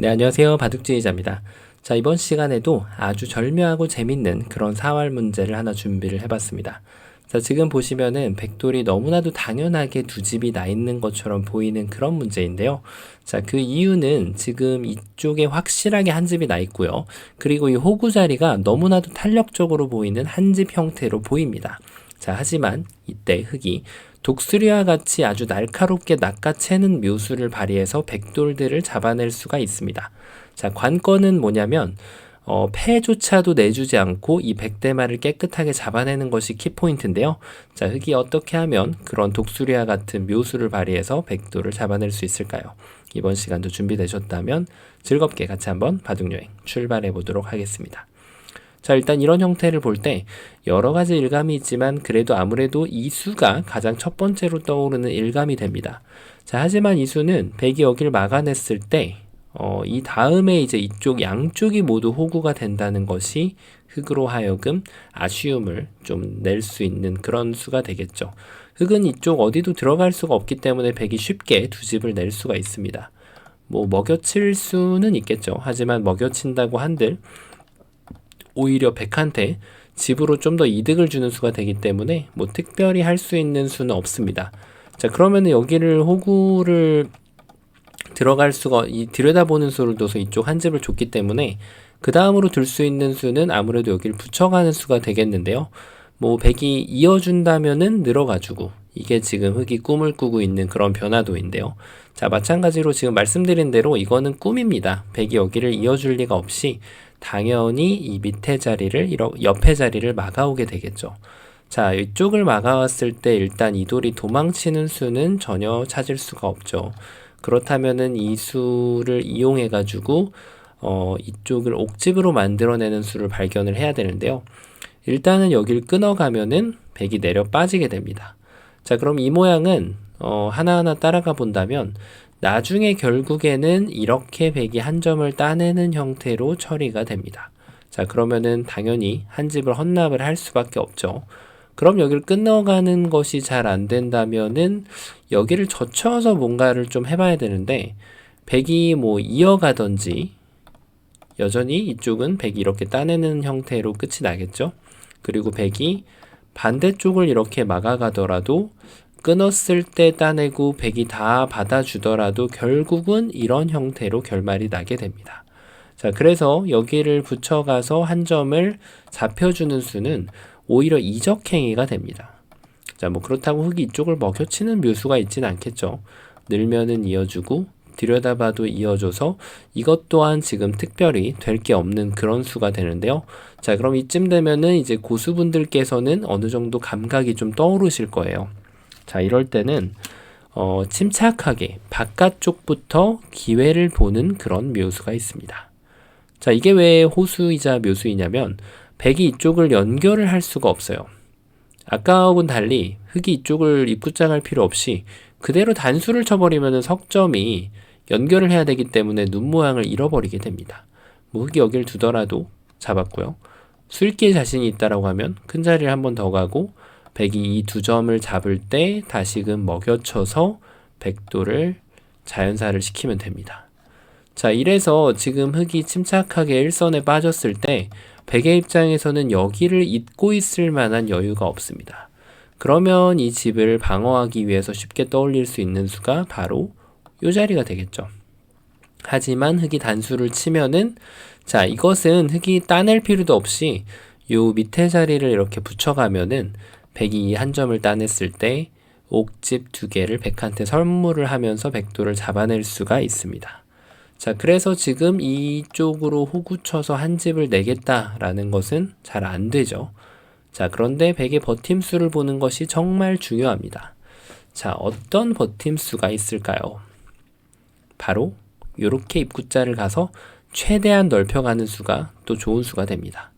네, 안녕하세요. 바둑지휘자입니다. 자, 이번 시간에도 아주 절묘하고 재밌는 그런 사활 문제를 하나 준비를 해봤습니다. 자, 지금 보시면은 백돌이 너무나도 당연하게 두 집이 나 있는 것처럼 보이는 그런 문제인데요. 자, 그 이유는 지금 이쪽에 확실하게 한 집이 나 있고요. 그리고 이 호구 자리가 너무나도 탄력적으로 보이는 한 집 형태로 보입니다. 자, 하지만 이때 흙이 독수리와 같이 아주 날카롭게 낚아채는 묘수를 발휘해서 백돌들을 잡아낼 수가 있습니다. 자, 관건은 뭐냐면 패조차도 내주지 않고 이 백대마를 깨끗하게 잡아내는 것이 키포인트인데요. 자, 흙이 어떻게 하면 그런 독수리와 같은 묘수를 발휘해서 백돌을 잡아낼 수 있을까요? 이번 시간도 준비되셨다면 즐겁게 같이 한번 바둑여행 출발해 보도록 하겠습니다. 자, 일단 이런 형태를 볼 때 여러 가지 일감이 있지만 그래도 아무래도 이 수가 가장 첫 번째로 떠오르는 일감이 됩니다. 자, 하지만 이 수는 백이 여기를 막아냈을 때 이 다음에 이제 이쪽 양쪽이 모두 호구가 된다는 것이 흙으로 하여금 아쉬움을 좀 낼 수 있는 그런 수가 되겠죠. 흙은 이쪽 어디도 들어갈 수가 없기 때문에 백이 쉽게 두 집을 낼 수가 있습니다. 뭐 먹여칠 수는 있겠죠. 하지만 먹여친다고 한들 오히려 백한테 집으로 좀 더 이득을 주는 수가 되기 때문에 뭐 특별히 할 수 있는 수는 없습니다. 자, 그러면 여기를 호구를 들어갈 수가 들여다보는 수를 둬서 이쪽 한 집을 줬기 때문에 그 다음으로 들 수 있는 수는 아무래도 여기를 붙여가는 수가 되겠는데요. 뭐 백이 이어준다면은 늘어가지고 이게 지금 흙이 꿈을 꾸고 있는 그런 변화도인데요. 자, 마찬가지로 지금 말씀드린 대로 이거는 꿈입니다. 백이 여기를 이어줄 리가 없이 당연히 이 밑에 자리를 옆에 자리를 막아오게 되겠죠. 자, 이쪽을 막아왔을 때 일단 이 돌이 도망치는 수는 전혀 찾을 수가 없죠. 그렇다면은 이 수를 이용해 가지고 이쪽을 옥집으로 만들어내는 수를 발견을 해야 되는데요. 일단은 여기를 끊어가면은 백이 내려 빠지게 됩니다. 자, 그럼 이 모양은 하나하나 따라가 본다면 나중에 결국에는 이렇게 백이 한 점을 따내는 형태로 처리가 됩니다. 자, 그러면은 당연히 한 집을 헌납을 할 수밖에 없죠. 그럼 여기를 끊어가는 것이 잘 안 된다면은 여기를 젖혀서 뭔가를 좀 해봐야 되는데 백이 뭐 이어가던지 여전히 이쪽은 백이 이렇게 따내는 형태로 끝이 나겠죠. 그리고 백이 반대쪽을 이렇게 막아가더라도 끊었을 때 따내고 백이 다 받아주더라도 결국은 이런 형태로 결말이 나게 됩니다. 자, 그래서 여기를 붙여가서 한 점을 잡혀주는 수는 오히려 이적행위가 됩니다. 자, 뭐 그렇다고 흙이 이쪽을 먹여치는 묘수가 있진 않겠죠. 늘면은 이어주고 들여다봐도 이어줘서 이것 또한 지금 특별히 될 게 없는 그런 수가 되는데요. 자, 그럼 이쯤 되면은 이제 고수분들께서는 어느 정도 감각이 좀 떠오르실 거예요. 자, 이럴 때는 침착하게 바깥쪽부터 기회를 보는 그런 묘수가 있습니다. 자, 이게 왜 호수이자 묘수이냐면 백이 이쪽을 연결을 할 수가 없어요. 아까하고는 달리 흙이 이쪽을 입구장할 필요 없이 그대로 단수를 쳐버리면 석점이 연결을 해야 되기 때문에 눈 모양을 잃어버리게 됩니다. 뭐 흙이 여기를 두더라도 잡았고요. 수읽기에 자신이 있다라고 하면 큰 자리를 한 번 더 가고 백이 이 두 점을 잡을 때 다시금 먹여쳐서 백돌을 자연사를 시키면 됩니다. 자, 이래서 지금 흙이 침착하게 일선에 빠졌을 때 백의 입장에서는 여기를 잇고 있을 만한 여유가 없습니다. 그러면 이 집을 방어하기 위해서 쉽게 떠올릴 수 있는 수가 바로 이 자리가 되겠죠. 하지만 흙이 단수를 치면은 자, 이것은 흙이 따낼 필요도 없이 요 밑에 자리를 이렇게 붙여가면은 백이 이 한 점을 따냈을 때 옥집 두 개를 백한테 선물을 하면서 백돌을 잡아낼 수가 있습니다. 자, 그래서 지금 이쪽으로 호구 쳐서 한 집을 내겠다라는 것은 잘 안 되죠. 자, 그런데 백의 버팀수를 보는 것이 정말 중요합니다. 자, 어떤 버팀수가 있을까요? 바로 이렇게 입구자를 가서 최대한 넓혀가는 수가 또 좋은 수가 됩니다.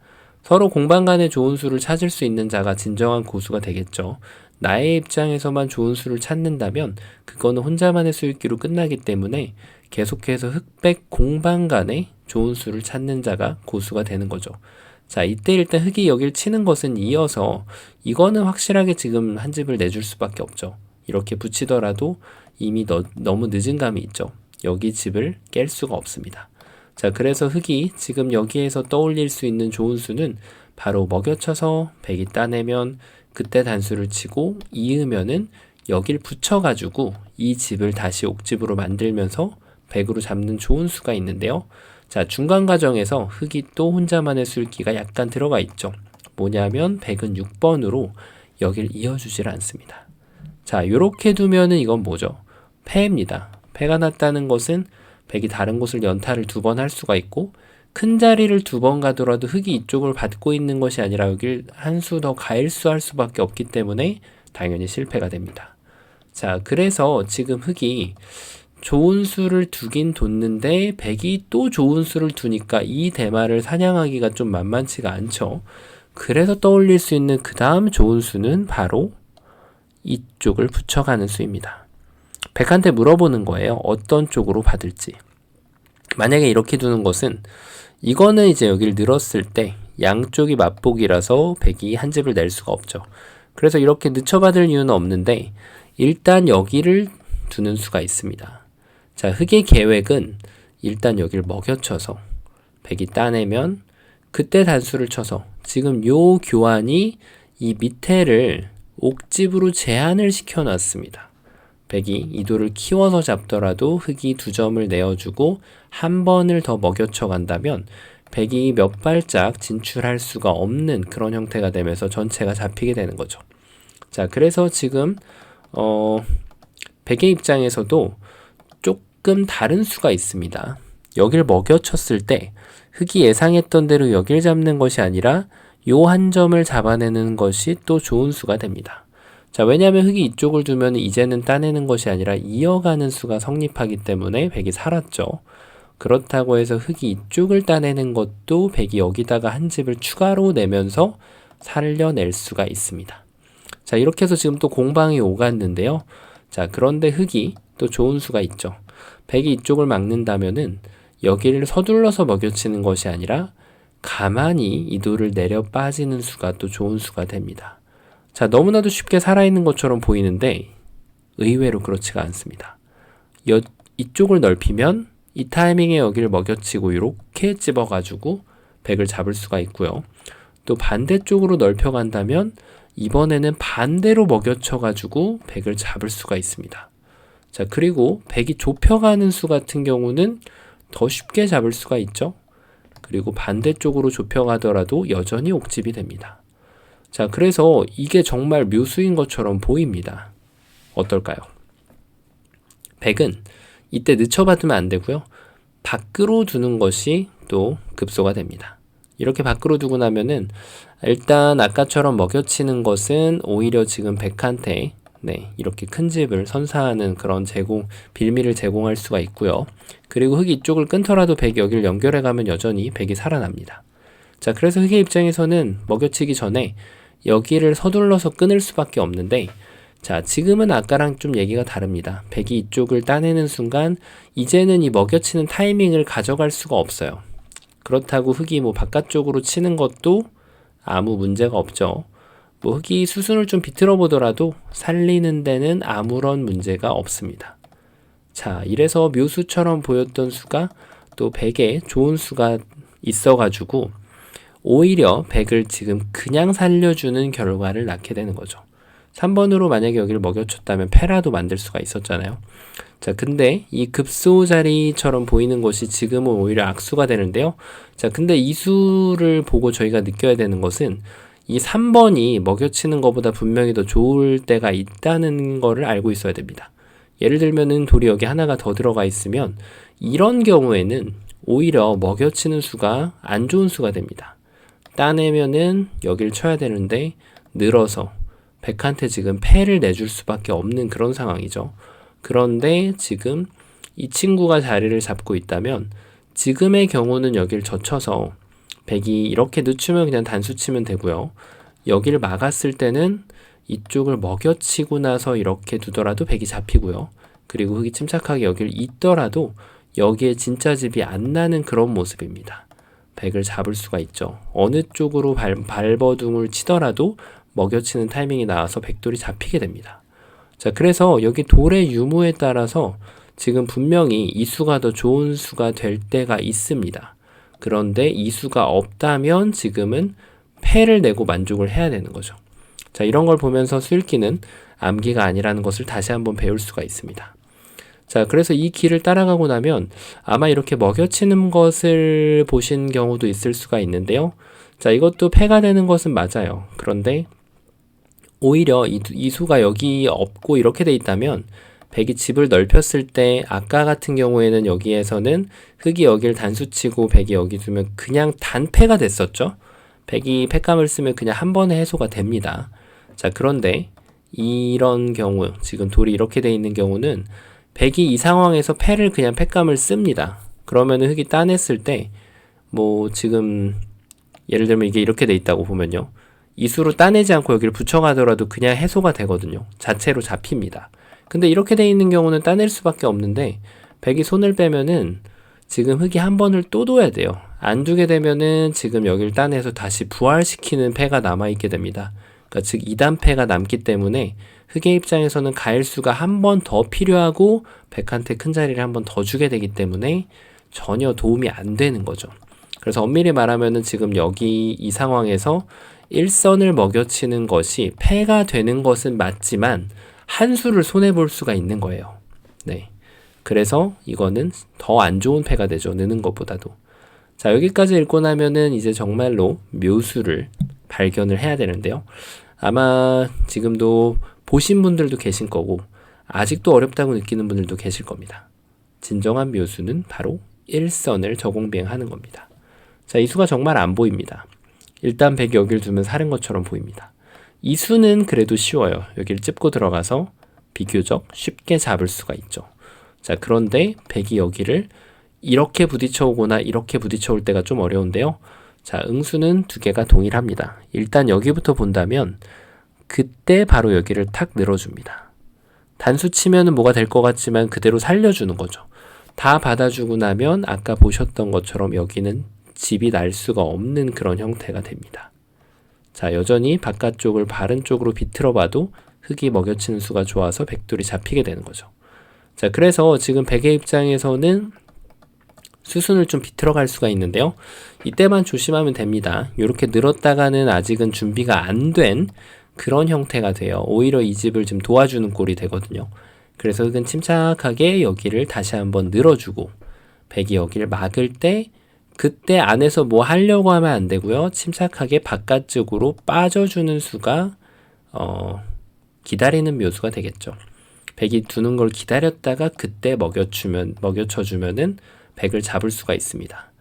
서로 공방 간에 좋은 수를 찾을 수 있는 자가 진정한 고수가 되겠죠. 나의 입장에서만 좋은 수를 찾는다면 그거는 혼자만의 수익기로 끝나기 때문에 계속해서 흑백 공방 간에 좋은 수를 찾는 자가 고수가 되는 거죠. 자, 이때 일단 흙이 여길 치는 것은 이어서 이거는 확실하게 지금 한 집을 내줄 수밖에 없죠. 이렇게 붙이더라도 이미 너무 늦은 감이 있죠. 여기 집을 깰 수가 없습니다. 자, 그래서 흑이 지금 여기에서 떠올릴 수 있는 좋은 수는 바로 먹여쳐서 백이 따내면 그때 단수를 치고 이으면은 여길 붙여가지고 이 집을 다시 옥집으로 만들면서 백으로 잡는 좋은 수가 있는데요. 자, 중간 과정에서 흑이 또 혼자만의 술기가 약간 들어가 있죠. 뭐냐면 백은 6번으로 여길 이어주질 않습니다. 자, 요렇게 두면은 이건 뭐죠? 패입니다. 패가 났다는 것은 백이 다른 곳을 연타를 2번 할 수가 있고 큰 자리를 2번 가더라도 흑이 이쪽을 받고 있는 것이 아니라 여길 한 수 더 가일수할 수밖에 없기 때문에 당연히 실패가 됩니다. 자, 그래서 지금 흑이 좋은 수를 두긴 뒀는데 백이 또 좋은 수를 두니까 이 대마를 사냥하기가 좀 만만치가 않죠. 그래서 떠올릴 수 있는 그 다음 좋은 수는 바로 이쪽을 붙여가는 수입니다. 백한테 물어보는 거예요. 어떤 쪽으로 받을지. 만약에 이렇게 두는 것은 이거는 이제 여기를 늘었을 때 양쪽이 맞보기라서 백이 한 집을 낼 수가 없죠. 그래서 이렇게 늦춰받을 이유는 없는데 일단 여기를 두는 수가 있습니다. 자, 흑의 계획은 일단 여기를 먹여쳐서 백이 따내면 그때 단수를 쳐서 지금 요 교환이 이 밑에를 옥집으로 제한을 시켜놨습니다. 백이 이도를 키워서 잡더라도 흑이 2점을 내어주고 한 번을 더 먹여쳐 간다면 백이 몇 발짝 진출할 수가 없는 그런 형태가 되면서 전체가 잡히게 되는 거죠. 자, 그래서 지금 백의 입장에서도 조금 다른 수가 있습니다. 여길 먹여쳤을 때 흑이 예상했던 대로 여길 잡는 것이 아니라 요 한 점을 잡아내는 것이 또 좋은 수가 됩니다. 자, 왜냐하면 흑이 이쪽을 두면 이제는 따내는 것이 아니라 이어가는 수가 성립하기 때문에 백이 살았죠. 그렇다고 해서 흑이 이쪽을 따내는 것도 백이 여기다가 한 집을 추가로 내면서 살려낼 수가 있습니다. 자, 이렇게 해서 지금 또 공방이 오갔는데요. 자, 그런데 흑이 또 좋은 수가 있죠. 백이 이쪽을 막는다면은 여기를 서둘러서 먹여치는 것이 아니라 가만히 이도를 내려 빠지는 수가 또 좋은 수가 됩니다. 자, 너무나도 쉽게 살아있는 것처럼 보이는데 의외로 그렇지가 않습니다. 이쪽을 넓히면 이 타이밍에 여기를 먹여치고 이렇게 찝어가지고 백을 잡을 수가 있고요. 또 반대쪽으로 넓혀간다면 이번에는 반대로 먹여쳐가지고 백을 잡을 수가 있습니다. 자, 그리고 백이 좁혀가는 수 같은 경우는 더 쉽게 잡을 수가 있죠. 그리고 반대쪽으로 좁혀가더라도 여전히 옥집이 됩니다. 자, 그래서 이게 정말 묘수인 것처럼 보입니다. 어떨까요? 백은 이때 늦춰받으면 안 되고요. 밖으로 두는 것이 또 급소가 됩니다. 이렇게 밖으로 두고 나면은 일단 아까처럼 먹여치는 것은 오히려 지금 백한테 이렇게 큰 집을 선사하는 그런 빌미를 제공할 수가 있고요. 그리고 흑이 이쪽을 끊더라도 백이 여기를 연결해 가면 여전히 백이 살아납니다. 자, 그래서 흑의 입장에서는 먹여치기 전에 여기를 서둘러서 끊을 수밖에 없는데, 자, 지금은 아까랑 좀 얘기가 다릅니다. 백이 이쪽을 따내는 순간 이제는 이 먹여치는 타이밍을 가져갈 수가 없어요. 그렇다고 흑이 바깥쪽으로 치는 것도 아무 문제가 없죠. 흑이 수순을 좀 비틀어 보더라도 살리는 데는 아무런 문제가 없습니다. 자, 이래서 묘수처럼 보였던 수가 또 백에 좋은 수가 있어가지고 오히려 백을 지금 그냥 살려주는 결과를 낳게 되는 거죠. 3번으로 만약에 여기를 먹여쳤다면 패라도 만들 수가 있었잖아요. 자, 근데 이 급소 자리처럼 보이는 것이 지금은 오히려 악수가 되는데요. 자, 근데 이 수를 보고 저희가 느껴야 되는 것은 이 3번이 먹여치는 것보다 분명히 더 좋을 때가 있다는 거를 알고 있어야 됩니다. 예를 들면은 돌이 여기 하나가 더 들어가 있으면 이런 경우에는 오히려 먹여치는 수가 안 좋은 수가 됩니다. 따내면은 여기를 쳐야 되는데 늘어서 백한테 지금 패를 내줄 수밖에 없는 그런 상황이죠. 그런데 지금 이 친구가 자리를 잡고 있다면 지금의 경우는 여기를 젖혀서 백이 이렇게 늦추면 그냥 단수 치면 되고요. 여기를 막았을 때는 이쪽을 먹여치고 나서 이렇게 두더라도 백이 잡히고요. 그리고 흑이 침착하게 여기를 잇더라도 여기에 진짜 집이 안 나는 그런 모습입니다. 백을 잡을 수가 있죠. 어느 쪽으로 발버둥을 치더라도 먹여치는 타이밍이 나와서 백돌이 잡히게 됩니다. 자, 그래서 여기 돌의 유무에 따라서 지금 분명히 이 수가 더 좋은 수가 될 때가 있습니다. 그런데 이 수가 없다면 지금은 패를 내고 만족을 해야 되는 거죠. 자, 이런 걸 보면서 수읽기는 암기가 아니라는 것을 다시 한번 배울 수가 있습니다. 자, 그래서 이 길을 따라가고 나면 아마 이렇게 먹여치는 것을 보신 경우도 있을 수가 있는데요. 자, 이것도 패가 되는 것은 맞아요. 그런데 오히려 이 수가 여기 없고 이렇게 돼 있다면 백이 집을 넓혔을 때 아까 같은 경우에는 여기에서는 흙이 여기를 단수치고 백이 여기 두면 그냥 단패가 됐었죠. 백이 패감을 쓰면 그냥 한 번에 해소가 됩니다. 자, 그런데 이런 경우, 지금 돌이 이렇게 돼 있는 경우는 백이 이 상황에서 패를 그냥 패감을 씁니다. 그러면 흙이 따냈을 때 지금 예를 들면 이게 이렇게 돼 있다고 보면요, 이 수로 따내지 않고 여기를 붙여가더라도 그냥 해소가 되거든요. 자체로 잡힙니다. 근데 이렇게 돼 있는 경우는 따낼 수밖에 없는데 백이 손을 빼면은 지금 흙이 한 번을 또 둬야 돼요. 안 두게 되면은 지금 여기를 따내서 다시 부활시키는 패가 남아있게 됩니다. 그러니까 즉 2단패가 남기 때문에 흙의 입장에서는 가일수가 한 번 더 필요하고 백한테 큰 자리를 한 번 더 주게 되기 때문에 전혀 도움이 안 되는 거죠. 그래서 엄밀히 말하면은 지금 여기 이 상황에서 일선을 먹여치는 것이 패가 되는 것은 맞지만 한 수를 손해볼 수가 있는 거예요. 네. 그래서 이거는 더 안 좋은 패가 되죠. 느는 것보다도. 자, 여기까지 읽고 나면은 이제 정말로 묘수를 발견을 해야 되는데요. 아마 지금도 보신 분들도 계신 거고 아직도 어렵다고 느끼는 분들도 계실 겁니다. 진정한 묘수는 바로 일선을 저공비행하는 겁니다. 자, 이 수가 정말 안 보입니다. 일단 백이 여기를 두면 사는 것처럼 보입니다. 이 수는 그래도 쉬워요. 여기를 찝고 들어가서 비교적 쉽게 잡을 수가 있죠. 자, 그런데 백이 여기를 이렇게 부딪혀 오거나 이렇게 부딪혀 올 때가 좀 어려운데요. 자, 응수는 두 개가 동일합니다. 일단 여기부터 본다면 그때 바로 여기를 탁 늘어줍니다. 단수 치면은 뭐가 될 것 같지만 그대로 살려주는 거죠. 다 받아주고 나면 아까 보셨던 것처럼 여기는 집이 날 수가 없는 그런 형태가 됩니다. 자, 여전히 바깥쪽을 바른 쪽으로 비틀어 봐도 흙이 먹여치는 수가 좋아서 백돌이 잡히게 되는 거죠. 자, 그래서 지금 백의 입장에서는 수순을 좀 비틀어 갈 수가 있는데요. 이때만 조심하면 됩니다. 이렇게 늘었다가는 아직은 준비가 안 된 그런 형태가 돼요. 오히려 이 집을 좀 도와주는 꼴이 되거든요. 그래서 흙은 침착하게 여기를 다시 한번 늘어주고 백이 여기를 막을 때 그때 안에서 뭐 하려고 하면 안 되고요. 침착하게 바깥쪽으로 빠져주는 수가 기다리는 묘수가 되겠죠. 백이 두는 걸 기다렸다가 그때 먹여쳐주면은 백을 잡을 수가 있습니다.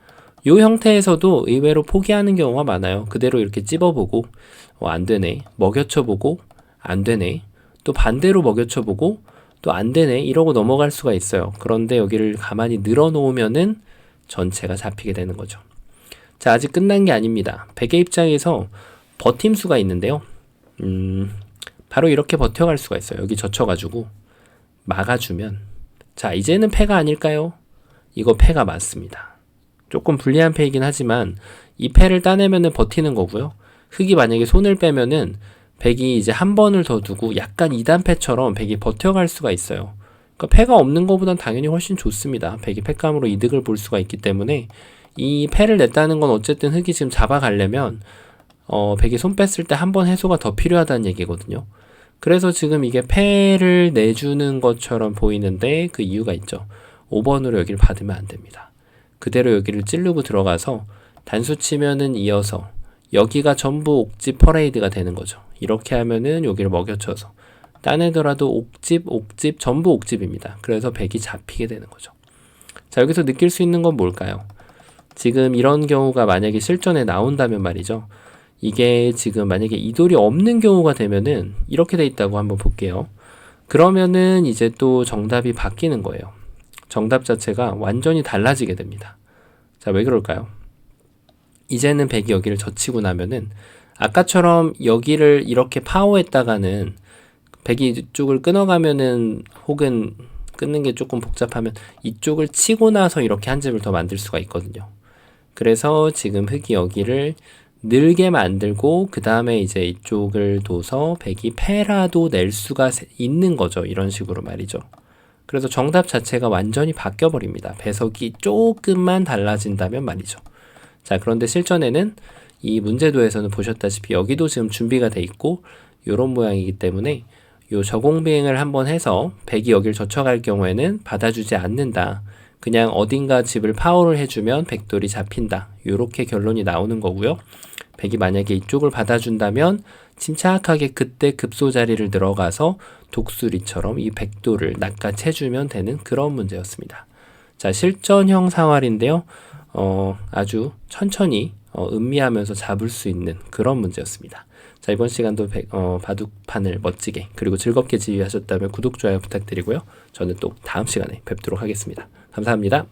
이 형태에서도 의외로 포기하는 경우가 많아요. 그대로 이렇게 찝어보고 안 되네, 먹여쳐보고 안 되네, 또 반대로 먹여쳐보고 또 안 되네 이러고 넘어갈 수가 있어요. 그런데 여기를 가만히 늘어놓으면은 전체가 잡히게 되는 거죠. 자, 아직 끝난 게 아닙니다. 백의 입장에서 버팀수가 있는데요. 바로 이렇게 버텨갈 수가 있어요. 여기 젖혀가지고 막아주면, 자, 이제는 패가 아닐까요? 이거 패가 맞습니다. 조금 불리한 패이긴 하지만 이 패를 따내면은 버티는 거고요. 흙이 만약에 손을 빼면은 백이 이제 한 번을 더 두고 약간 2단 패처럼 백이 버텨갈 수가 있어요. 그러니까 패가 없는 것보단 당연히 훨씬 좋습니다. 백이 패감으로 이득을 볼 수가 있기 때문에 이 패를 냈다는 건 어쨌든 흙이 지금 잡아가려면 백이 손 뺐을 때 한 번 해소가 더 필요하다는 얘기거든요. 그래서 지금 이게 패를 내주는 것처럼 보이는데 그 이유가 있죠. 5번으로 여기를 받으면 안 됩니다. 그대로 여기를 찌르고 들어가서 단수 치면은 이어서 여기가 전부 옥집 퍼레이드가 되는 거죠. 이렇게 하면은 여기를 먹여쳐서 따내더라도 옥집 전부 옥집입니다. 그래서 백이 잡히게 되는 거죠. 자, 여기서 느낄 수 있는 건 뭘까요? 지금 이런 경우가 만약에 실전에 나온다면 말이죠. 이게 지금 만약에 이 돌이 없는 경우가 되면은 이렇게 돼 있다고 한번 볼게요. 그러면은 이제 또 정답이 바뀌는 거예요. 정답 자체가 완전히 달라지게 됩니다. 자, 왜 그럴까요? 이제는 백이 여기를 젖히고 나면은 아까처럼 여기를 이렇게 파워했다가는 백이 이쪽을 끊어가면은 혹은 끊는 게 조금 복잡하면 이쪽을 치고 나서 이렇게 한 집을 더 만들 수가 있거든요. 그래서 지금 흙이 여기를 늘게 만들고 그 다음에 이제 이쪽을 둬서 백이 패라도 낼 수가 있는 거죠. 이런 식으로 말이죠. 그래서 정답 자체가 완전히 바뀌어버립니다. 배석이 조금만 달라진다면 말이죠. 자, 그런데 실전에는 이 문제도에서는 보셨다시피 여기도 지금 준비가 돼 있고 이런 모양이기 때문에 요 저공 비행을 한번 해서 백이 여길 젖혀갈 경우에는 받아주지 않는다. 그냥 어딘가 집을 파워를 해주면 백돌이 잡힌다. 요렇게 결론이 나오는 거고요. 백이 만약에 이쪽을 받아준다면 침착하게 그때 급소 자리를 들어가서 독수리처럼 이 백돌을 낚아채주면 되는 그런 문제였습니다. 자, 실전형 사활인데요. 아주 천천히 음미하면서 잡을 수 있는 그런 문제였습니다. 자, 이번 시간도 바둑판을 멋지게 그리고 즐겁게 지휘하셨다면 구독, 좋아요 부탁드리고요. 저는 또 다음 시간에 뵙도록 하겠습니다. 감사합니다.